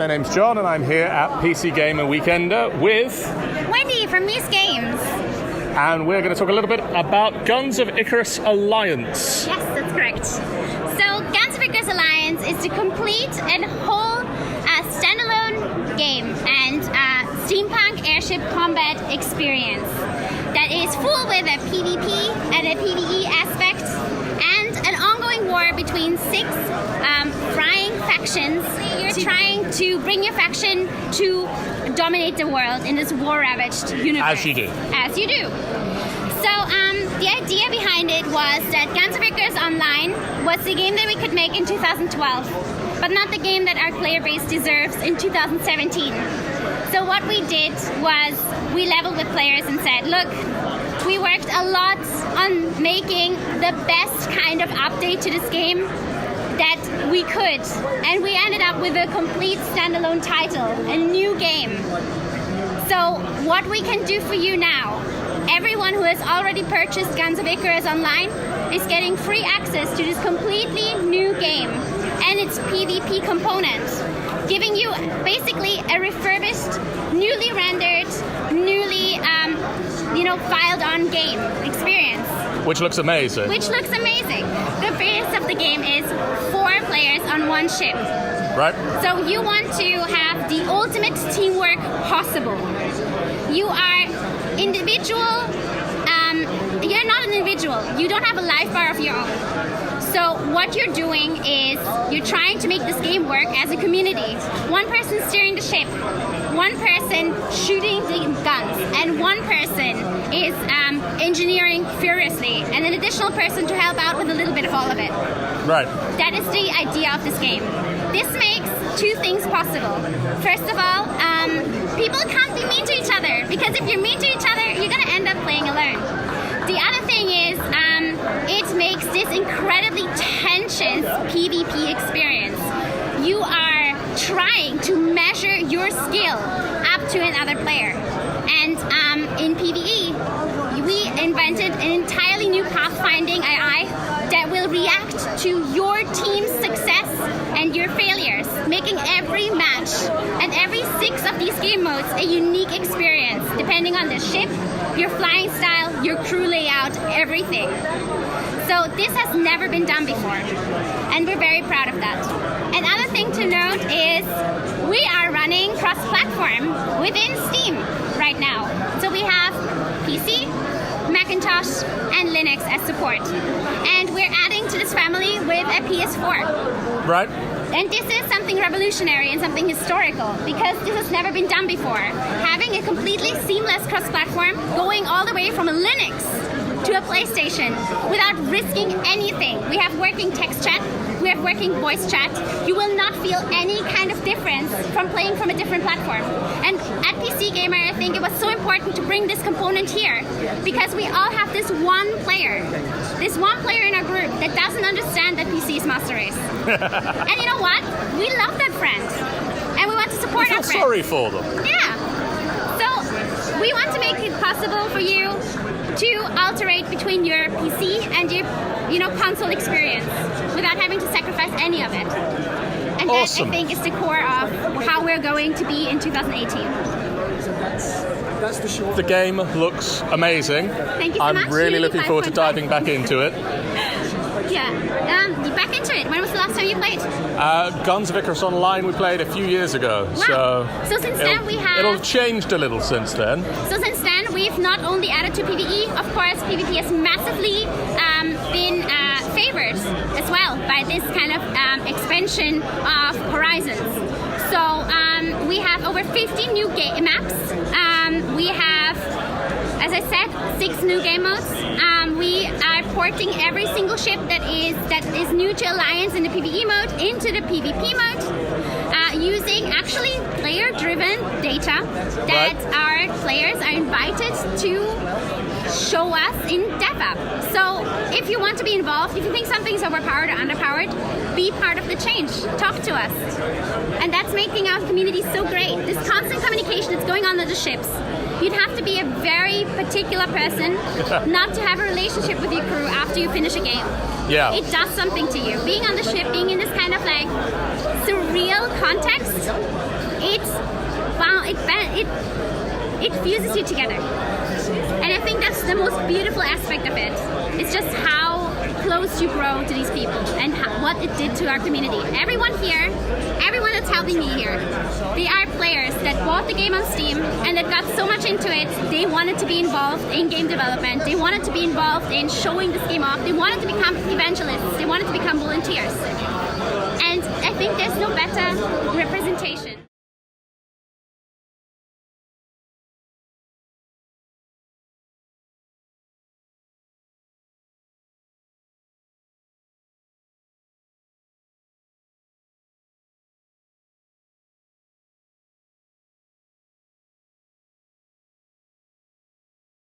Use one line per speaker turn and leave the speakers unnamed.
my name's John, and I'm here at PC Gamer Weekender with
Wendy from Muse Games.
And we're going to talk a little bit about Guns of Icarus Alliance.
Yes, that's correct. So, Guns of Icarus Alliance is the complete and whole standalone game and steampunk airship combat experience that is full with a PvP and a PvE aspect and an ongoing war between 6 frying factions. You're trying to bring your faction to dominate the world in this war-ravaged universe.
As you do.
As you do. So the idea behind it was that Guns of Icarus Online was the game that we could make in 2012, but not the game that our player base deserves in 2017. So what we did was we leveled with players and said, look, we worked a lot on making the best kind of update to this game that we could, and we ended up with a complete standalone title, a new game. So what we can do for you now, everyone who has already purchased Guns of Icarus Online is getting free access to this completely new game and its PvP component, giving you basically a refurbished, newly rendered, newly filed on game experience.
Which looks amazing.
The base of the game is 4 players on one ship.
Right.
So you want to have the ultimate teamwork possible. You are individual. You're not an individual. You don't have a life bar of your own. So what you're doing is you're trying to make this game work as a community. One person steering the ship, one person shooting the guns, and one person is engineering furiously, and an additional person to help out with a little bit of all of it.
Right.
That is the idea of this game. This makes 2 things possible. First of all, people can't be mean to each other, because if you're mean to each other, you're going to end up playing alone. The other thing is, it makes this incredibly tensions PvP experience. You are trying to measure your skill up to another player. And in PvE, we invented an entirely new pathfinding AI that will react to your team's success and your failures, making every match and every 6 of these game modes a unique experience, depending on the ship, your flying style, your crew layout, everything. So this has never been done before, and we're very proud of that. Another thing to note is we are running cross-platform within Steam right now. So we have PC, Macintosh, and Linux as support. And we're adding to this family with a PS4.
Right.
And this is something revolutionary and something historical, because this has never been done before. Having a completely seamless cross-platform, going all the way from a Linux to a PlayStation without risking anything. We have working text chat, we have working voice chat. You will not feel any kind of difference from playing from a different platform. And at PC Gamer, I think it was so important to bring this component here, because we all have this one player in our group that doesn't understand that PC is Master Race. And you know what? We love that friend, and we want to support our friends.
Sorry for them.
Yeah. So we want to make it possible for you to alternate between your PC and your console experience without having to sacrifice any of it. And
awesome.
That, I think, is the core of how we're going to be in 2018.
That's the short.
The game looks amazing.
Thank you so much.
I'm really looking forward to
5.5.
diving back into it.
Yeah. Back into it. When was the last time you played?
Guns of Icarus Online we played a few years ago.
Wow. So since then
it'll have changed a little since then.
So since then we've not only added to PvE, of course PvP has massively been favored as well by this kind of expansion of horizons. So we have over 50 new maps. We have, as I said, 6 new game modes. We are porting every single ship that is new to Alliance in the PvE mode into the PvP mode, using actually player-driven data that our players are invited to show us in DevUp. So if you want to be involved, if you think something's overpowered or underpowered, be part of the change. Talk to us. And that's making our community so great. This constant communication that's going on with the ships You'd have to be a very particular person not to have a relationship with your crew after you finish a game.
Yeah.
It does something to you. Being on the ship, being in this kind of like surreal context, it fuses you together. And I think that's the most beautiful aspect of it. It's just how close you grow to these people and what it did to our community. Everyone here, everyone that's helping me here, they are players that bought the game on Steam and that got so much into it, they wanted to be involved in game development. They wanted to be involved in showing this game off. They wanted to become evangelists. They wanted to become volunteers. And I think there's no better representation